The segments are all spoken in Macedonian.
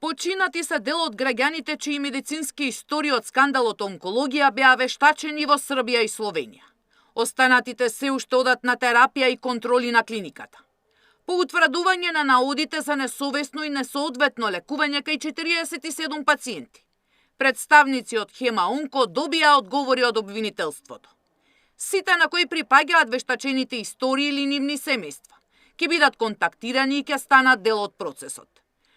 Починати се дел од граѓаните чии медицински истории од скандалот онкологија беа вештачени во Србија и Словенија. Останатите се уште одат на терапија и контроли на клиниката. По утврдување на наодите за несовесно и несоодветно лекување кај 47 пациенти, представници од Хема Онко добија одговори од обвинителството. Сите на кои припаѓаат вештачените истории или нивни семејства ќе бидат контактирани и ќе станат дел од процесот.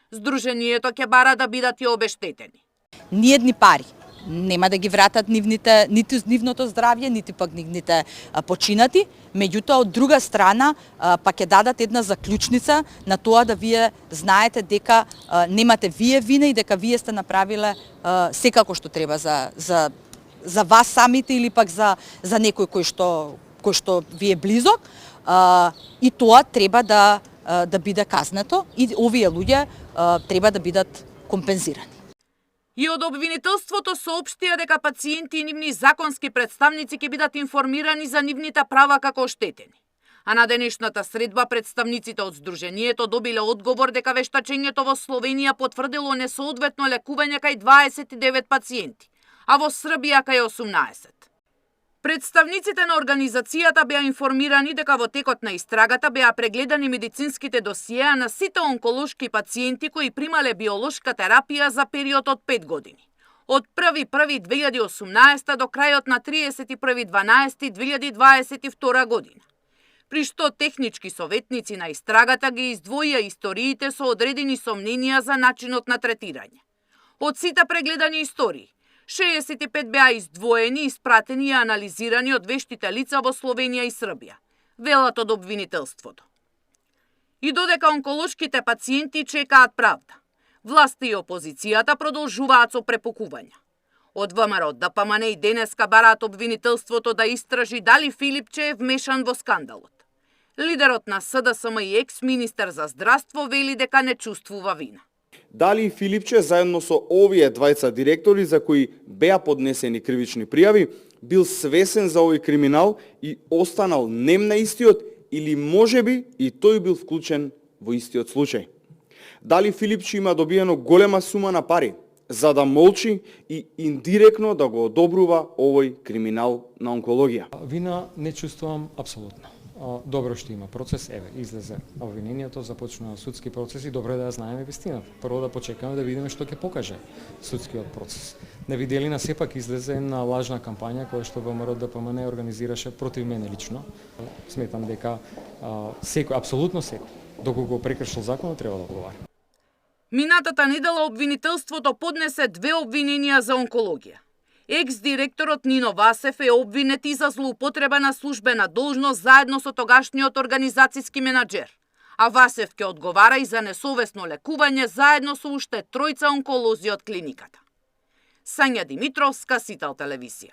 Сдруженијето ќе бара да бидат и обештетени. Ниедни пари нема да ги вратат нивното здравје, нити пак нивните починати, меѓутоа од друга страна па ќе дадат една заклучница на тоа да вие знаете дека немате вие вина и дека вие сте направиле секако што треба за вас самите или пак за некој кој што ви е близок, и тоа треба да биде казнето и овие луѓе треба да бидат компензирани. И од обвинителството соопштија дека пациенти и нивни законски представници ќе бидат информирани за нивните права како оштетени. А на денешната средба представниците од Сдруженијето добиле одговор дека вештачењето во Словенија потврдило несоодветно лекување кај 29 пациенти, а во Србија кај 18. Представниците на организацијата беа информирани дека во текот на истрагата беа прегледани медицинските досиеа на сите онколошки пациенти кои примале биолошка терапија за период од 5 години. Од 1.1.2018 до крајот на 31.12.2022 година. При што технички советници на истрагата ги издвоија историите со одредени сомненија за начинот на третирање. Од сите прегледани истории, 65 беа издвоени, испратени и анализирани од вештите лица во Словенија и Србија, велат од обвинителството. И додека онколошките пациенти чекаат правда, власта и опозицијата продолжуваат со препукувања. Од ВМРО ДПМН и денеска бараат обвинителството да истражи дали Филипче е вмешан во скандалот. Лидерот на СДСМ и екс-министер за здравство вели дека не чувствува вина. Дали Филипче заедно со овие двајца директори за кои беа поднесени кривични пријави, бил свесен за овој криминал и останал нем на истиот или можеби и тој бил вклучен во истиот случај. Дали Филипче има добиено голема сума на пари за да молчи и индиректно да го одобрува овој криминал на онкологија. Вина не чувствувам апсолутно. Добро што има процес, излезе обвинението, започнува судски процес и добро е да знаеме вистината. Прво да почекаме да видиме што ќе покаже судскиот процес. Невиделина сепак излезе на лажна кампања која што ВМРО ДПМН организираше против мене лично. Сметам дека апсолутно секој, доколку го прекршил законот, треба да одговара. Минатата недела обвинителството поднесе 2 обвиненија за онкологија. Екс-директорот Нино Васев е обвинет и за злоупотреба на службена должност заедно со тогашниот организацијски менаџер, а Васев ќе одговара и за несовесно лекување заедно со уште 3 онколози од клиниката. Сања Димитровска, Сител телевизија.